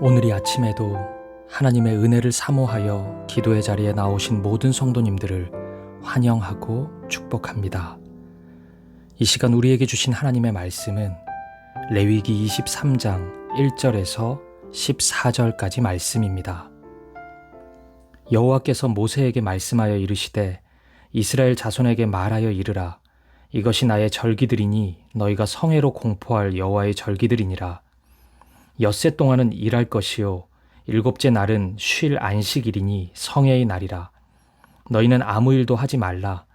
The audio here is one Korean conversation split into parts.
오늘 이 아침에도 하나님의 은혜를 사모하여 기도의 자리에 나오신 모든 성도님들을 환영하고 축복합니다. 이 시간 우리에게 주신 하나님의 말씀은 레위기 23장 1절에서 14절까지 말씀입니다. 여호와께서 모세에게 말씀하여 이르시되 이스라엘 자손에게 말하여 이르라. 이것이 나의 절기들이니 너희가 성회로 공포할 여호와의 절기들이니라. 엿새 동안은 일할 것이요 일곱째 날은 쉴 안식일이니 성회의 날이라. 너희는 아무 일도 하지 말라.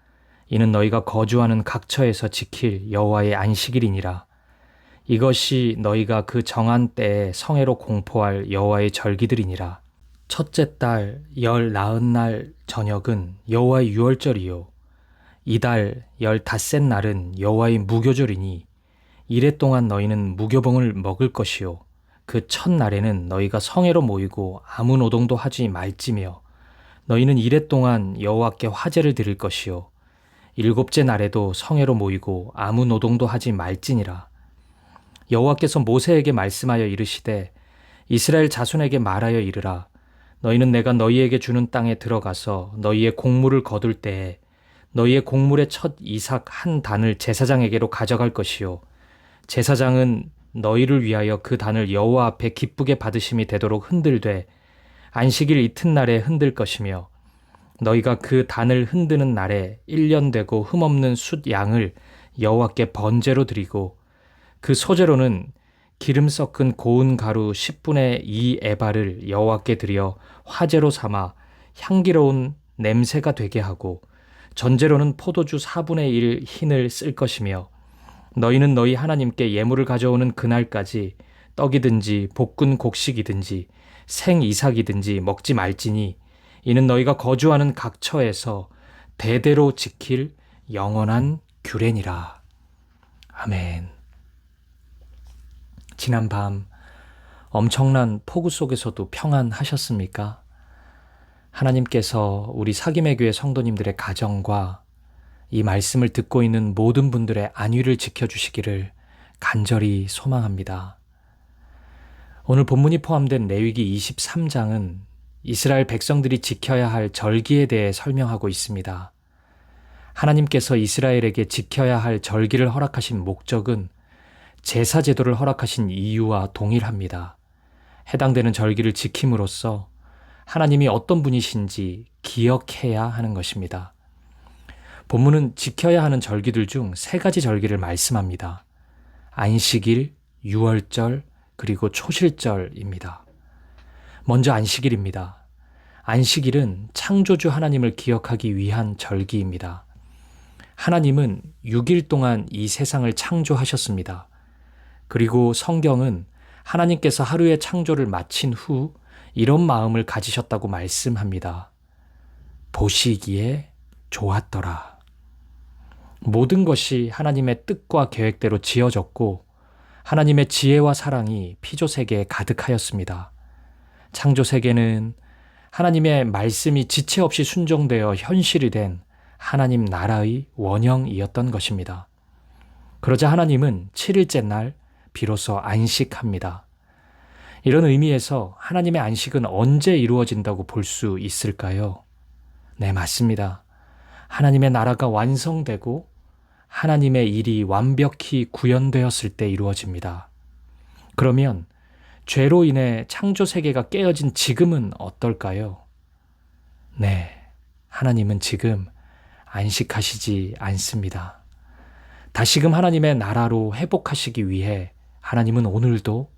이는 너희가 거주하는 각처에서 지킬 여호와의 안식일이니라. 이것이 너희가 그 정한 때에 성회로 공포할 여호와의 절기들이니라. 첫째 달 열 나흔 날 저녁은 여호와의 유월절이요 이달 15셋 날은 여호와의 무교절이니 이래 동안 너희는 무교봉을 먹을 것이요 그 첫날에는 너희가 성회로 모이고 아무 노동도 하지 말지며 너희는 이래 동안 여호와께 화제를 드릴 것이요 일곱째 날에도 성회로 모이고 아무 노동도 하지 말지니라. 여호와께서 모세에게 말씀하여 이르시되 이스라엘 자손에게 말하여 이르라. 너희는 내가 너희에게 주는 땅에 들어가서 너희의 곡물을 거둘 때에 너희의 곡물의 첫 이삭 한 단을 제사장에게로 가져갈 것이요 제사장은 너희를 위하여 그 단을 여호와 앞에 기쁘게 받으심이 되도록 흔들되 안식일 이튿날에 흔들 것이며 너희가 그 단을 흔드는 날에 1년 되고 흠없는 숫 양을 여호와께 번제로 드리고 그 소제로는 기름 섞은 고운 가루 10분의 2 에바를 여호와께 드려 화제로 삼아 향기로운 냄새가 되게 하고 전제로는 포도주 4분의 1 흰을 쓸 것이며 너희는 너희 하나님께 예물을 가져오는 그날까지 떡이든지 볶은 곡식이든지 생 이삭이든지 먹지 말지니 이는 너희가 거주하는 각처에서 대대로 지킬 영원한 규례니라. 아멘. 지난 밤 엄청난 폭우 속에서도 평안하셨습니까? 하나님께서 우리 사김의 교회 성도님들의 가정과 이 말씀을 듣고 있는 모든 분들의 안위를 지켜주시기를 간절히 소망합니다. 오늘 본문이 포함된 레위기 23장은 이스라엘 백성들이 지켜야 할 절기에 대해 설명하고 있습니다. 하나님께서 이스라엘에게 지켜야 할 절기를 허락하신 목적은 제사 제도를 허락하신 이유와 동일합니다. 해당되는 절기를 지킴으로써 하나님이 어떤 분이신지 기억해야 하는 것입니다. 본문은 지켜야 하는 절기들 중 3가지 절기를 말씀합니다. 안식일, 유월절, 그리고 초실절입니다. 먼저 안식일입니다. 안식일은 창조주 하나님을 기억하기 위한 절기입니다. 하나님은 6일 동안 이 세상을 창조하셨습니다. 그리고 성경은 하나님께서 하루의 창조를 마친 후 이런 마음을 가지셨다고 말씀합니다. 보시기에 좋았더라. 모든 것이 하나님의 뜻과 계획대로 지어졌고 하나님의 지혜와 사랑이 피조세계에 가득하였습니다. 창조세계는 하나님의 말씀이 지체 없이 순종되어 현실이 된 하나님 나라의 원형이었던 것입니다. 그러자 하나님은 7일째 날 비로소 안식합니다. 이런 의미에서 하나님의 안식은 언제 이루어진다고 볼 수 있을까요? 네, 맞습니다. 하나님의 나라가 완성되고 하나님의 일이 완벽히 구현되었을 때 이루어집니다. 그러면 죄로 인해 창조 세계가 깨어진 지금은 어떨까요? 네, 하나님은 지금 안식하시지 않습니다. 다시금 하나님의 나라로 회복하시기 위해 하나님은 오늘도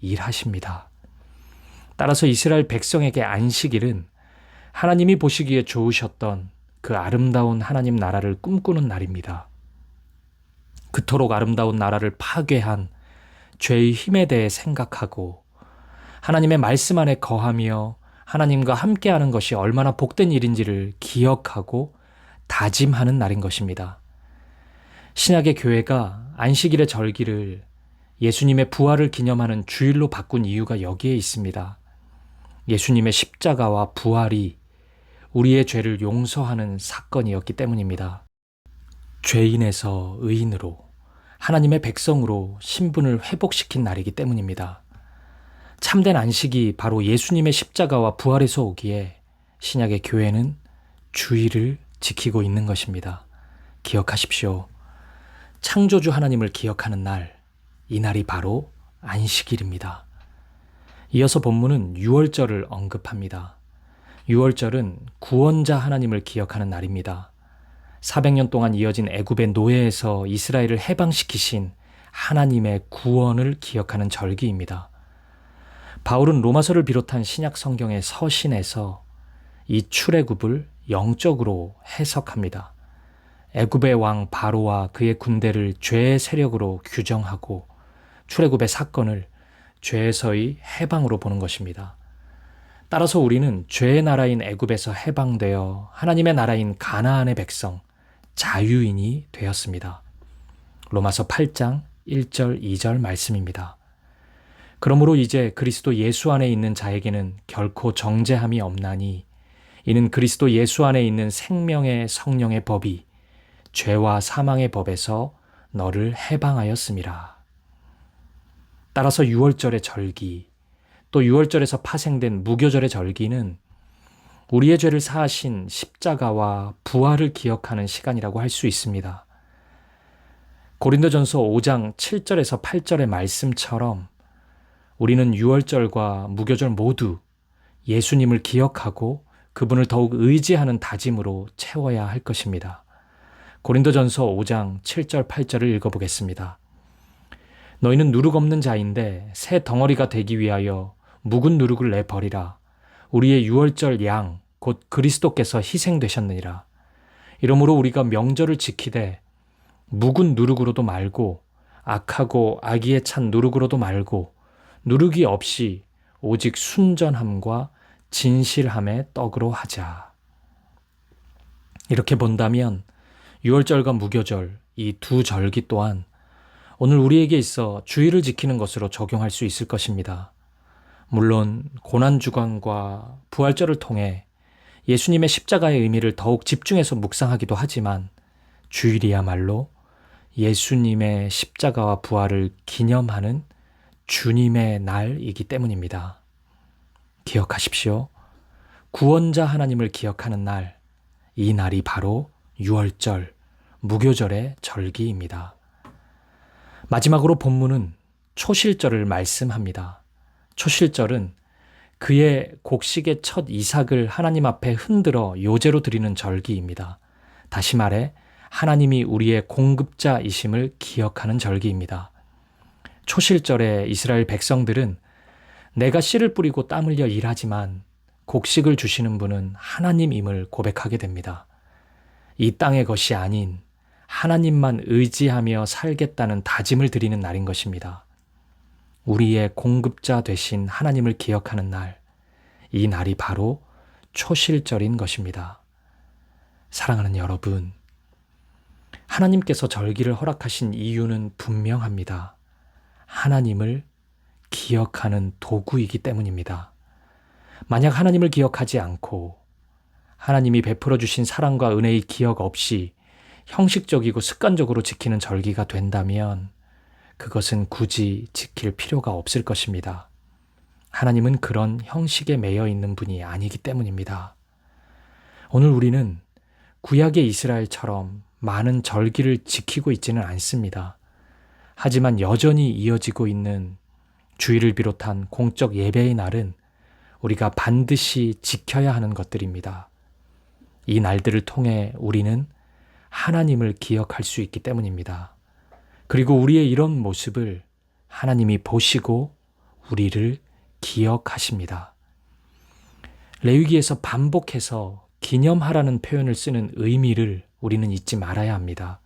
일하십니다. 따라서 이스라엘 백성에게 안식일은 하나님이 보시기에 좋으셨던 그 아름다운 하나님 나라를 꿈꾸는 날입니다. 그토록 아름다운 나라를 파괴한 죄의 힘에 대해 생각하고 하나님의 말씀 안에 거하며 하나님과 함께하는 것이 얼마나 복된 일인지를 기억하고 다짐하는 날인 것입니다. 신약의 교회가 안식일의 절기를 예수님의 부활을 기념하는 주일로 바꾼 이유가 여기에 있습니다. 예수님의 십자가와 부활이 우리의 죄를 용서하는 사건이었기 때문입니다. 죄인에서 의인으로 하나님의 백성으로 신분을 회복시킨 날이기 때문입니다. 참된 안식이 바로 예수님의 십자가와 부활에서 오기에 신약의 교회는 주일을 지키고 있는 것입니다. 기억하십시오. 창조주 하나님을 기억하는 날, 이 날이 바로 안식일입니다. 이어서 본문은 유월절을 언급합니다. 유월절은 구원자 하나님을 기억하는 날입니다. 400년 동안 이어진 애굽의 노예에서 이스라엘을 해방시키신 하나님의 구원을 기억하는 절기입니다. 바울은 로마서를 비롯한 신약 성경의 서신에서 이 출애굽을 영적으로 해석합니다. 애굽의 왕 바로와 그의 군대를 죄의 세력으로 규정하고 출애굽의 사건을 죄에서의 해방으로 보는 것입니다. 따라서 우리는 죄의 나라인 애굽에서 해방되어 하나님의 나라인 가나안의 백성, 자유인이 되었습니다. 로마서 8장 1절 2절 말씀입니다. 그러므로 이제 그리스도 예수 안에 있는 자에게는 결코 정죄함이 없나니 이는 그리스도 예수 안에 있는 생명의 성령의 법이 죄와 사망의 법에서 너를 해방하였음이라. 따라서 유월절의 절기, 또 유월절에서 파생된 무교절의 절기는 우리의 죄를 사하신 십자가와 부활을 기억하는 시간이라고 할 수 있습니다. 고린도전서 5장 7절에서 8절의 말씀처럼 우리는 유월절과 무교절 모두 예수님을 기억하고 그분을 더욱 의지하는 다짐으로 채워야 할 것입니다. 고린도전서 5장 7절 8절을 읽어보겠습니다. 너희는 누룩 없는 자인데 새 덩어리가 되기 위하여 묵은 누룩을 내버리라. 우리의 유월절 양 곧 그리스도께서 희생되셨느니라. 이러므로 우리가 명절을 지키되 묵은 누룩으로도 말고 악하고 악의에 찬 누룩으로도 말고 누룩이 없이 오직 순전함과 진실함의 떡으로 하자. 이렇게 본다면 유월절과 무교절 이 두 절기 또한 오늘 우리에게 있어 주일을 지키는 것으로 적용할 수 있을 것입니다. 물론 고난주간과 부활절을 통해 예수님의 십자가의 의미를 더욱 집중해서 묵상하기도 하지만 주일이야말로 예수님의 십자가와 부활을 기념하는 주님의 날이기 때문입니다. 기억하십시오. 구원자 하나님을 기억하는 날, 이 날이 바로 유월절, 무교절의 절기입니다. 마지막으로 본문은 초실절을 말씀합니다. 초실절은 그의 곡식의 첫 이삭을 하나님 앞에 흔들어 요제로 드리는 절기입니다. 다시 말해 하나님이 우리의 공급자이심을 기억하는 절기입니다. 초실절에 이스라엘 백성들은 내가 씨를 뿌리고 땀 흘려 일하지만 곡식을 주시는 분은 하나님임을 고백하게 됩니다. 이 땅의 것이 아닌 하나님만 의지하며 살겠다는 다짐을 드리는 날인 것입니다. 우리의 공급자 되신 하나님을 기억하는 날, 이 날이 바로 초실절인 것입니다. 사랑하는 여러분, 하나님께서 절기를 허락하신 이유는 분명합니다. 하나님을 기억하는 도구이기 때문입니다. 만약 하나님을 기억하지 않고 하나님이 베풀어 주신 사랑과 은혜의 기억 없이 형식적이고 습관적으로 지키는 절기가 된다면 그것은 굳이 지킬 필요가 없을 것입니다. 하나님은 그런 형식에 매여 있는 분이 아니기 때문입니다. 오늘 우리는 구약의 이스라엘처럼 많은 절기를 지키고 있지는 않습니다. 하지만 여전히 이어지고 있는 주일을 비롯한 공적 예배의 날은 우리가 반드시 지켜야 하는 것들입니다. 이 날들을 통해 우리는 하나님을 기억할 수 있기 때문입니다. 그리고 우리의 이런 모습을 하나님이 보시고 우리를 기억하십니다. 레위기에서 반복해서 기념하라는 표현을 쓰는 의미를 우리는 잊지 말아야 합니다.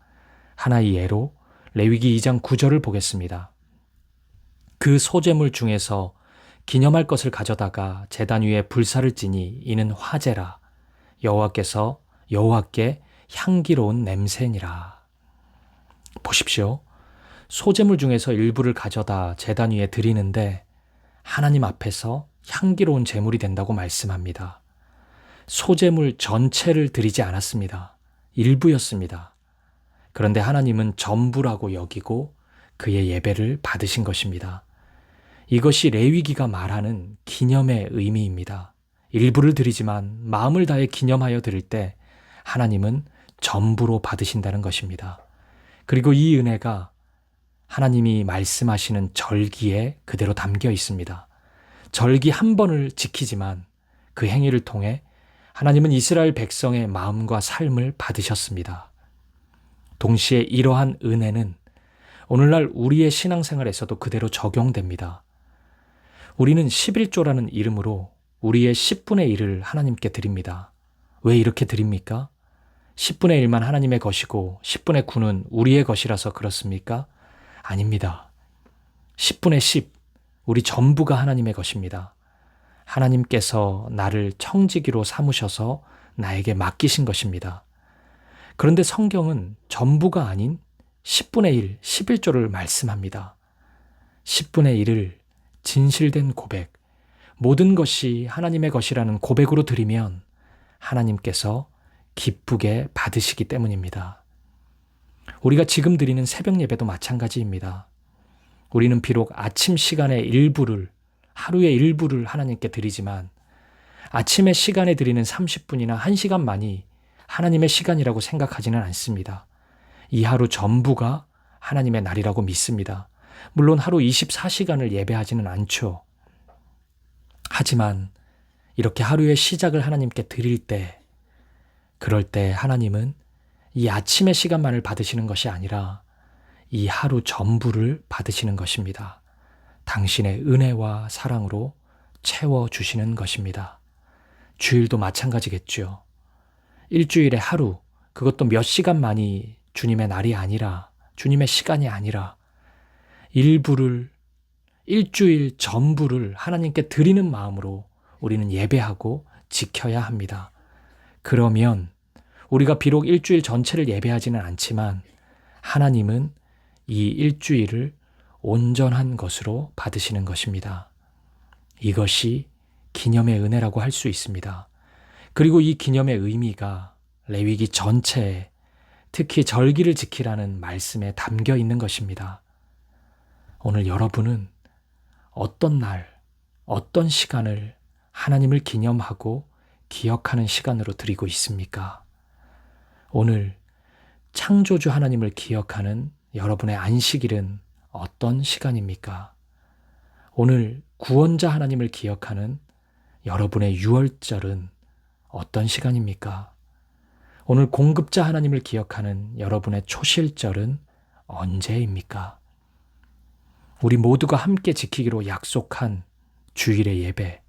하나의 예로 레위기 2장 9절을 보겠습니다. 그 소제물 중에서 기념할 것을 가져다가 제단 위에 불사를 지니 이는 화제라. 여호와께 향기로운 냄새니라. 보십시오. 소제물 중에서 일부를 가져다 제단 위에 드리는데 하나님 앞에서 향기로운 제물이 된다고 말씀합니다. 소제물 전체를 드리지 않았습니다. 일부였습니다. 그런데 하나님은 전부라고 여기고 그의 예배를 받으신 것입니다. 이것이 레위기가 말하는 기념의 의미입니다. 일부를 드리지만 마음을 다해 기념하여 드릴 때 하나님은 전부로 받으신다는 것입니다. 그리고 이 은혜가 하나님이 말씀하시는 절기에 그대로 담겨 있습니다. 절기 한 번을 지키지만 그 행위를 통해 하나님은 이스라엘 백성의 마음과 삶을 받으셨습니다. 동시에 이러한 은혜는 오늘날 우리의 신앙생활에서도 그대로 적용됩니다. 우리는 11조라는 이름으로 우리의 10분의 1을 하나님께 드립니다. 왜 이렇게 드립니까? 10분의 1만 하나님의 것이고 10분의 9는 우리의 것이라서 그렇습니까? 아닙니다. 10분의 10, 우리 전부가 하나님의 것입니다. 하나님께서 나를 청지기로 삼으셔서 나에게 맡기신 것입니다. 그런데 성경은 전부가 아닌 10분의 1, 11조를 말씀합니다. 10분의 1을 진실된 고백, 모든 것이 하나님의 것이라는 고백으로 드리면 하나님께서 기쁘게 받으시기 때문입니다. 우리가 지금 드리는 새벽 예배도 마찬가지입니다. 우리는 비록 아침 시간의 일부를, 하루의 일부를 하나님께 드리지만 아침의 시간에 드리는 30분이나 1시간만이 하나님의 시간이라고 생각하지는 않습니다. 이 하루 전부가 하나님의 날이라고 믿습니다. 물론 하루 24시간을 예배하지는 않죠. 하지만 이렇게 하루의 시작을 하나님께 드릴 때, 그럴 때 하나님은 이 아침의 시간만을 받으시는 것이 아니라 이 하루 전부를 받으시는 것입니다. 당신의 은혜와 사랑으로 채워주시는 것입니다. 주일도 마찬가지겠죠. 일주일에 하루, 그것도 몇 시간만이 주님의 날이 아니라, 주님의 시간이 아니라 일부를, 일주일 전부를 하나님께 드리는 마음으로 우리는 예배하고 지켜야 합니다. 그러면 우리가 비록 일주일 전체를 예배하지는 않지만 하나님은 이 일주일을 온전한 것으로 받으시는 것입니다. 이것이 기념의 은혜라고 할 수 있습니다. 그리고 이 기념의 의미가 레위기 전체에, 특히 절기를 지키라는 말씀에 담겨 있는 것입니다. 오늘 여러분은 어떤 날, 어떤 시간을 하나님을 기념하고 기억하는 시간으로 드리고 있습니까? 오늘 창조주 하나님을 기억하는 여러분의 안식일은 어떤 시간입니까? 오늘 구원자 하나님을 기억하는 여러분의 유월절은 어떤 시간입니까? 오늘 공급자 하나님을 기억하는 여러분의 초실절은 언제입니까? 우리 모두가 함께 지키기로 약속한 주일의 예배,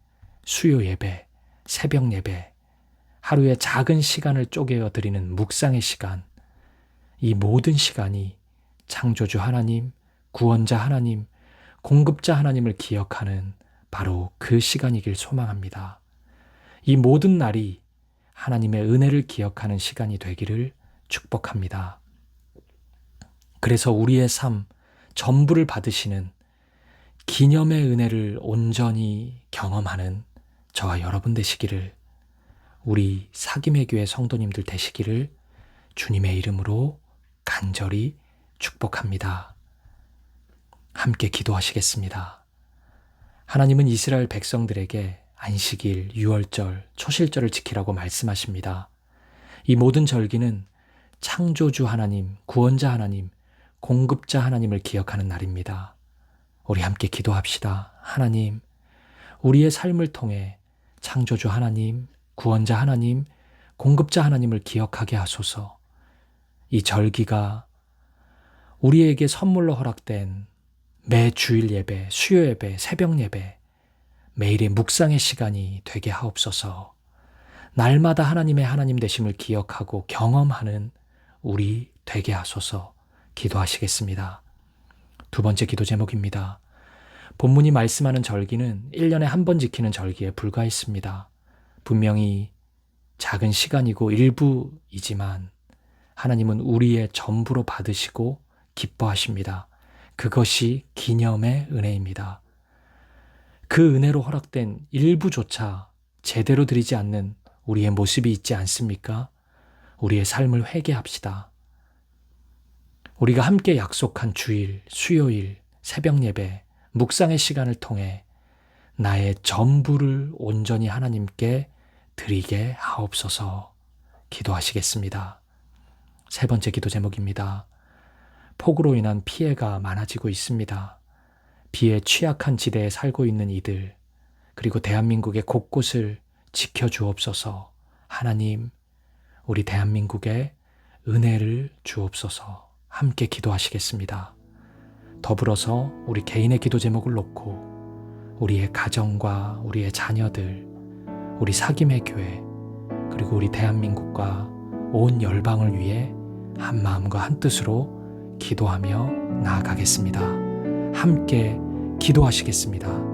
수요 예배, 새벽 예배, 하루의 작은 시간을 쪼개어 드리는 묵상의 시간, 이 모든 시간이 창조주 하나님, 구원자 하나님, 공급자 하나님을 기억하는 바로 그 시간이길 소망합니다. 이 모든 날이 하나님의 은혜를 기억하는 시간이 되기를 축복합니다. 그래서 우리의 삶 전부를 받으시는 기념의 은혜를 온전히 경험하는 저와 여러분 되시기를, 우리 사김의 교회 성도님들 되시기를 주님의 이름으로 간절히 축복합니다. 함께 기도하시겠습니다. 하나님은 이스라엘 백성들에게 안식일, 유월절, 초실절을 지키라고 말씀하십니다. 이 모든 절기는 창조주 하나님, 구원자 하나님, 공급자 하나님을 기억하는 날입니다. 우리 함께 기도합시다. 하나님, 우리의 삶을 통해 창조주 하나님, 구원자 하나님, 공급자 하나님을 기억하게 하소서. 이 절기가 우리에게 선물로 허락된 매 주일 예배, 수요 예배, 새벽 예배, 매일의 묵상의 시간이 되게 하옵소서. 날마다 하나님의 하나님 되심을 기억하고 경험하는 우리 되게 하소서. 기도하시겠습니다. 두 번째 기도 제목입니다. 본문이 말씀하는 절기는 1년에 한 번 지키는 절기에 불과했습니다. 분명히 작은 시간이고 일부이지만 하나님은 우리의 전부로 받으시고 기뻐하십니다. 그것이 기념의 은혜입니다. 그 은혜로 허락된 일부조차 제대로 드리지 않는 우리의 모습이 있지 않습니까? 우리의 삶을 회개합시다. 우리가 함께 약속한 주일, 수요일, 새벽 예배, 묵상의 시간을 통해 나의 전부를 온전히 하나님께 드리게 하옵소서. 기도하시겠습니다. 세 번째 기도 제목입니다. 폭우로 인한 피해가 많아지고 있습니다. 비에 취약한 지대에 살고 있는 이들, 그리고 대한민국의 곳곳을 지켜주옵소서. 하나님, 우리 대한민국에 은혜를 주옵소서. 함께 기도하시겠습니다. 더불어서 우리 개인의 기도 제목을 놓고 우리의 가정과 우리의 자녀들, 우리 사귐의 교회, 그리고 우리 대한민국과 온 열방을 위해 한 마음과 한 뜻으로 기도하며 나아가겠습니다. 함께 기도하시겠습니다.